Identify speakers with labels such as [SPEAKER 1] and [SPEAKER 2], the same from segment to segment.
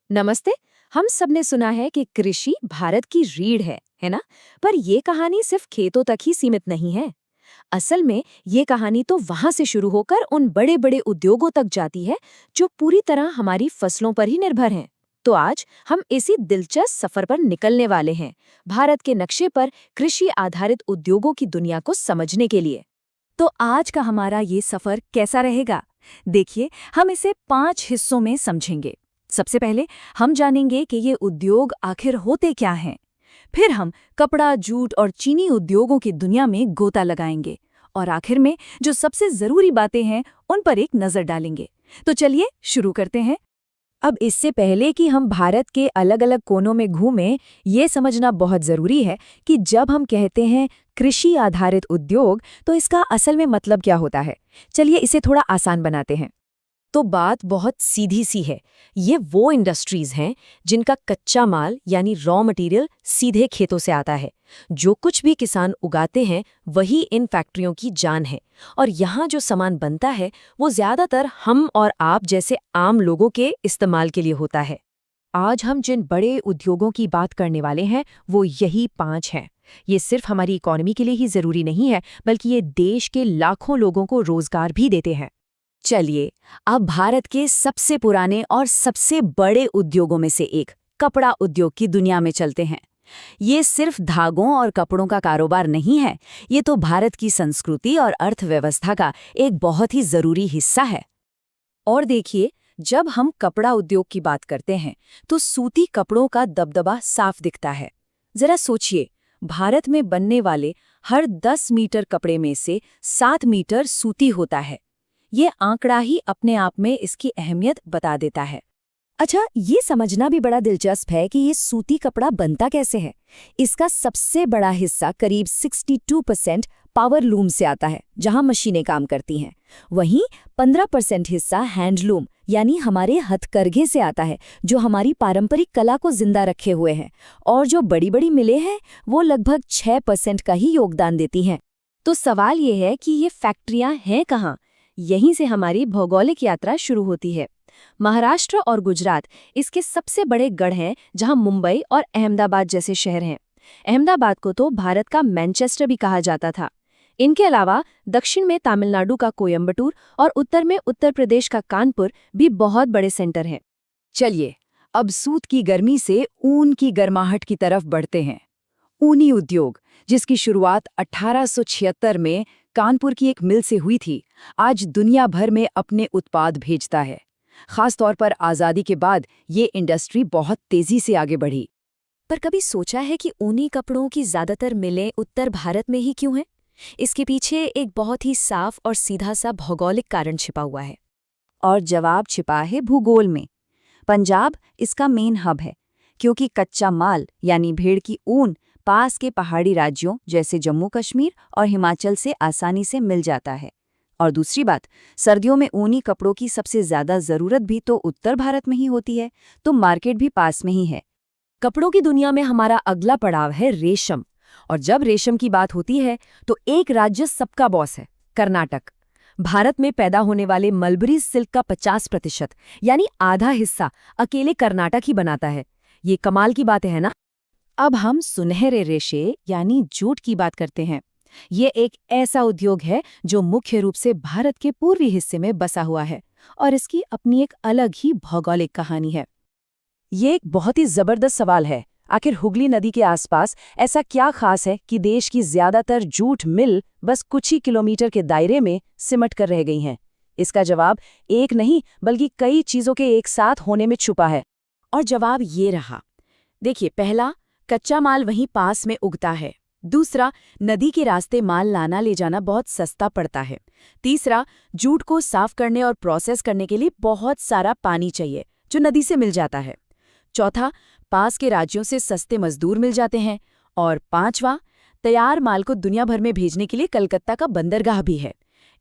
[SPEAKER 1] नमस्ते। हम सबने सुना है कि कृषि भारत की रीढ़ है ना? पर ये कहानी सिर्फ खेतों तक ही सीमित नहीं है। असल में ये कहानी तो वहां से शुरू होकर उन बड़े बड़े उद्योगों तक जाती है जो पूरी तरह हमारी फसलों पर ही निर्भर हैं। तो आज हम इसी दिलचस्प सफर पर निकलने वाले हैं, भारत के नक्शे पर कृषि आधारित उद्योगों की दुनिया को समझने के लिए।
[SPEAKER 2] तो आज का हमारा ये सफर कैसा रहेगा? देखिए, हम इसे 5 हिस्सों में समझेंगे। सबसे पहले हम जानेंगे कि ये उद्योग आखिर होते क्या हैं। फिर हम कपड़ा, जूट और चीनी उद्योगों की दुनिया में गोता लगाएंगे। और आखिर में जो सबसे जरूरी बातें हैं, उन पर एक नजर डालेंगे। तो चलिए शुरू करते हैं।
[SPEAKER 1] अब इससे पहले कि हम भारत के अलग अलग कोनों में घूमें, ये समझना बहुत ज़रूरी है कि जब हम कहते हैं कृषि आधारित उद्योग, तो इसका असल में मतलब क्या होता है। चलिए इसे थोड़ा आसान बनाते हैं। तो बात बहुत सीधी सी है। ये वो इंडस्ट्रीज हैं जिनका कच्चा माल यानी रॉ मटेरियल सीधे खेतों से आता है। जो कुछ भी किसान उगाते हैं वही इन फैक्ट्रियों की जान है। और यहाँ जो सामान बनता है वो ज़्यादातर हम और आप जैसे आम लोगों के इस्तेमाल के लिए होता है। आज हम जिन बड़े उद्योगों की बात करने वाले हैं वो यही 5 हैं। ये सिर्फ हमारी इकोनॉमी के लिए ही ज़रूरी नहीं है, बल्कि ये देश के लाखों लोगों को रोजगार भी देते हैं। चलिए अब भारत के सबसे पुराने और सबसे बड़े उद्योगों में से एक कपड़ा उद्योग की दुनिया में चलते हैं। ये सिर्फ धागों और कपड़ों का कारोबार नहीं है, ये तो भारत की संस्कृति और अर्थव्यवस्था का एक बहुत ही जरूरी हिस्सा है। और देखिए, जब हम कपड़ा उद्योग की बात करते हैं तो सूती कपड़ों का दबदबा साफ दिखता है। जरा सोचिए, भारत में बनने वाले हर 10 मीटर कपड़े में से 7 मीटर सूती होता है। ये आंकड़ा ही अपने आप में इसकी अहमियत बता देता है। अच्छा, ये समझना भी बड़ा दिलचस्प है कि ये सूती कपड़ा बनता कैसे है। इसका सबसे बड़ा हिस्सा करीब 62% पावर लूम से आता है, जहां मशीनें काम करती हैं। वहीं 15% हिस्सा हैंडलूम यानी हमारे हथकरघे से आता है, जो हमारी पारंपरिक कला को जिंदा रखे हुए हैं। और जो बड़ी बड़ी मिलें हैं वो लगभग 6% का ही योगदान देती हैं। तो सवाल ये है कि ये फैक्ट्रियां हैं कहाँ? यहीं से हमारी भौगोलिक यात्रा शुरू होती है। महाराष्ट्र और गुजरात इसके सबसे बड़े गढ़ हैं, जहां मुंबई और अहमदाबाद जैसे शहर हैं। अहमदाबाद को तो भारत का मैनचेस्टर भी कहा जाता था। इनके अलावा दक्षिण में तमिलनाडु का कोयम्बटूर और उत्तर में उत्तर प्रदेश का कानपुर भी बहुत बड़े सेंटर हैं। चलिए अब सूत की गर्मी से ऊन की गर्माहट की तरफ बढ़ते हैं। ऊनी उद्योग, जिसकी शुरुआत 1876 में कानपुर की एक मिल से हुई थी, आज दुनिया भर में अपने उत्पाद भेजता है। खास तौर पर आज़ादी के बाद ये इंडस्ट्री बहुत तेजी से आगे बढ़ी। पर कभी सोचा है कि ऊनी कपड़ों की ज़्यादातर मिलें उत्तर भारत में ही क्यों हैं? इसके पीछे एक बहुत ही साफ और सीधा सा भौगोलिक कारण छिपा हुआ है। और जवाब छिपा है भूगोल में। पंजाब इसका मेन हब है, क्योंकि कच्चा माल यानी भेड़ की ऊन पास के पहाड़ी राज्यों जैसे जम्मू कश्मीर और हिमाचल से आसानी से मिल जाता है। और दूसरी बात, सर्दियों में ऊनी कपड़ों की सबसे ज्यादा जरूरत भी तो उत्तर भारत में ही होती है, तो मार्केट भी पास में ही है। कपड़ों की दुनिया में हमारा अगला पड़ाव है रेशम। और जब रेशम की बात होती है तो एक राज्य सबका बॉस है, कर्नाटक। भारत में पैदा होने वाले मलबरी सिल्क का 50% यानी आधा हिस्सा अकेले कर्नाटक ही बनाता है। ये कमाल की बात है ना। अब हम सुनहरे रेशे यानी जूट की बात करते हैं। ये एक ऐसा उद्योग है जो मुख्य रूप से भारत के पूर्वी हिस्से में बसा हुआ है, और इसकी अपनी एक अलग ही भौगोलिक कहानी है। ये एक बहुत ही जबरदस्त सवाल है। आखिर हुगली नदी के आसपास ऐसा क्या खास है कि देश की ज्यादातर जूट मिल बस कुछ ही किलोमीटर के दायरे में सिमट कर रह गई हैं? इसका जवाब एक नहीं बल्कि कई चीजों के एक साथ होने में छुपा है। और जवाब ये रहा। देखिए, पहला, कच्चा माल वहीं पास में उगता है। दूसरा, नदी के रास्ते माल लाना ले जाना बहुत सस्ता पड़ता है। तीसरा, जूट को साफ करने और प्रोसेस करने के लिए बहुत सारा पानी चाहिए, जो नदी से मिल जाता है। चौथा, पास के राज्यों से सस्ते मजदूर मिल जाते हैं। और पांचवा, तैयार माल को दुनिया भर में भेजने के लिए कलकत्ता का बंदरगाह भी है।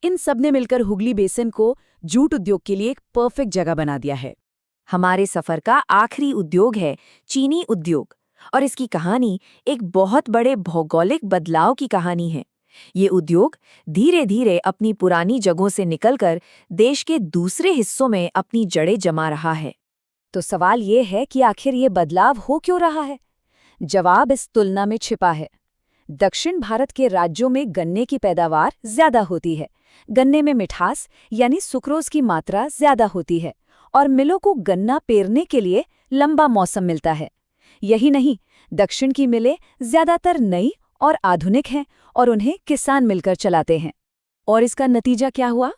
[SPEAKER 1] इन सब ने मिलकर हुगली बेसिन को जूट उद्योग के लिए एक परफेक्ट जगह बना दिया है। हमारे सफर का आखिरी उद्योग है चीनी उद्योग, और इसकी कहानी एक बहुत बड़े भौगोलिक बदलाव की कहानी है। ये उद्योग धीरे धीरे अपनी पुरानी जगहों से निकलकर देश के दूसरे हिस्सों में अपनी जड़ें जमा रहा है। तो सवाल ये है कि आखिर ये बदलाव हो क्यों रहा है? जवाब इस तुलना में छिपा है। दक्षिण भारत के राज्यों में गन्ने की पैदावार ज्यादा होती है। गन्ने में मिठास यानी सुक्रोज की मात्रा ज्यादा होती है और मिलों को गन्ना पेरने के लिए लंबा मौसम मिलता है। यही नहीं, दक्षिण की मिलें ज्यादातर नई और आधुनिक हैं और उन्हें किसान मिलकर चलाते हैं। और इसका नतीजा क्या हुआ?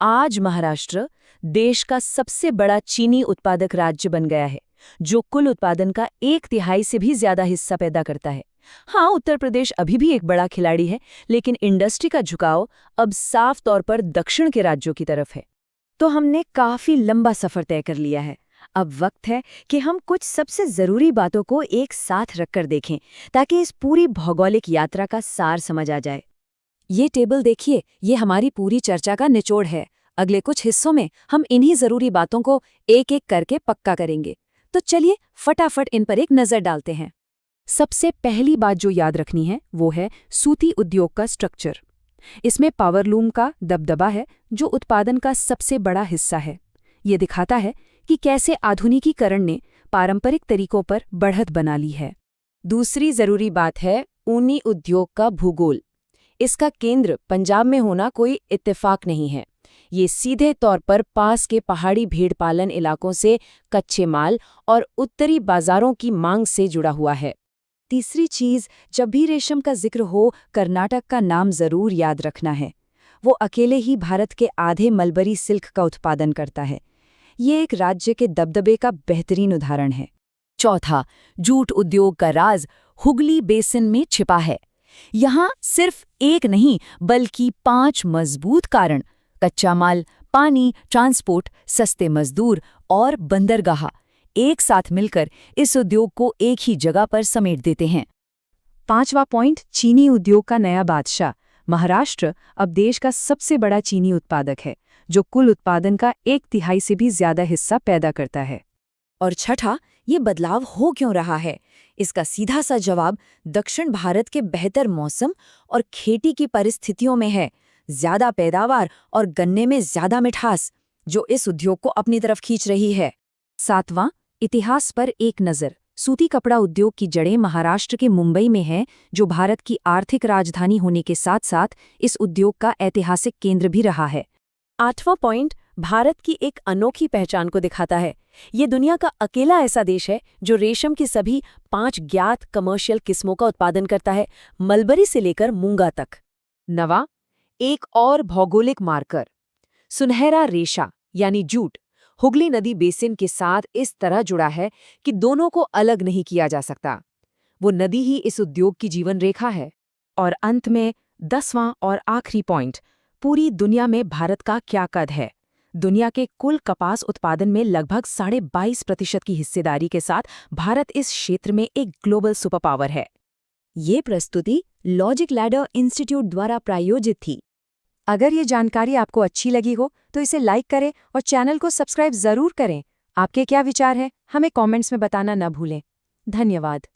[SPEAKER 1] आज महाराष्ट्र देश का सबसे बड़ा चीनी उत्पादक राज्य बन गया है, जो कुल उत्पादन का 1/3 से भी ज्यादा हिस्सा पैदा करता है। हाँ, उत्तर प्रदेश अभी भी एक बड़ा खिलाड़ी है, लेकिन इंडस्ट्री का झुकाव अब साफ तौर पर दक्षिण के राज्यों की तरफ है। तो हमने काफी लंबा सफर तय कर लिया है। अब वक्त है कि हम कुछ सबसे जरूरी बातों को एक साथ रखकर देखें, ताकि इस पूरी भौगोलिक यात्रा का सार समझ आ जाए। ये टेबल देखिए, ये हमारी पूरी चर्चा का निचोड़ है। अगले कुछ हिस्सों में हम इन्हीं जरूरी बातों को एक एक करके पक्का करेंगे। तो चलिए फटाफट इन पर एक नजर डालते हैं। सबसे पहली बात जो याद रखनी है वो है सूती उद्योग का स्ट्रक्चर। इसमें पावरलूम का दबदबा है, जो उत्पादन का सबसे बड़ा हिस्सा है। ये दिखाता है कि कैसे आधुनिकीकरण ने पारंपरिक तरीकों पर बढ़त बना ली है। दूसरी जरूरी बात है ऊनी उद्योग का भूगोल। इसका केंद्र पंजाब में होना कोई इत्तेफाक नहीं है। ये सीधे तौर पर पास के पहाड़ी भेड़ पालन इलाकों से कच्चे माल और उत्तरी बाजारों की मांग से जुड़ा हुआ है। तीसरी चीज, जब भी रेशम का जिक्र हो, कर्नाटक का नाम जरूर याद रखना है। वो अकेले ही भारत के आधे मलबरी सिल्क का उत्पादन करता है। ये एक राज्य के दबदबे का बेहतरीन उदाहरण है। चौथा, जूट उद्योग का राज हुगली बेसिन में छिपा है। यहाँ सिर्फ एक नहीं बल्कि 5 मजबूत कारण, कच्चा माल, पानी, ट्रांसपोर्ट, सस्ते मजदूर और बंदरगाह एक साथ मिलकर इस उद्योग को एक ही जगह पर समेट देते हैं। 5वां पॉइंट, चीनी उद्योग का नया बादशाह। महाराष्ट्र अब देश का सबसे बड़ा चीनी उत्पादक है, जो कुल उत्पादन का 1/3 से भी ज्यादा हिस्सा पैदा करता है। और छठा, ये बदलाव हो क्यों रहा है? इसका सीधा सा जवाब दक्षिण भारत के बेहतर मौसम और खेती की परिस्थितियों में है। ज्यादा पैदावार और गन्ने में ज्यादा मिठास, जो इस उद्योग को अपनी तरफ खींच रही है। 7वां, इतिहास पर एक नज़र। सूती कपड़ा उद्योग की जड़ें महाराष्ट्र के मुंबई में हैं, जो भारत की आर्थिक राजधानी होने के साथ साथ इस उद्योग का ऐतिहासिक केंद्र भी रहा है। 8वां पॉइंट भारत की एक अनोखी पहचान को दिखाता है। ये दुनिया का अकेला ऐसा देश है जो रेशम की सभी 5 ज्ञात कमर्शियल किस्मों का उत्पादन करता है, मलबरी से लेकर मूंगा तक। 9वां, एक और भौगोलिक मार्कर, सुनहरा रेशा यानी जूट हुगली नदी बेसिन के साथ इस तरह जुड़ा है कि दोनों को अलग नहीं किया जा सकता। वो नदी ही इस उद्योग की जीवन रेखा है। और अंत में 10वां और आखिरी पॉइंट, पूरी दुनिया में भारत का क्या कद है। दुनिया के कुल कपास उत्पादन में लगभग 22.5% की हिस्सेदारी के साथ भारत इस क्षेत्र में एक ग्लोबल सुपर पावर है। ये प्रस्तुति लॉजिक लैडर इंस्टीट्यूट द्वारा प्रायोजित थी। अगर ये जानकारी आपको अच्छी लगी हो तो इसे लाइक करें और चैनल को सब्सक्राइब जरूर करें। आपके क्या विचार हैं, हमें कमेंट्स में बताना न भूलें। धन्यवाद।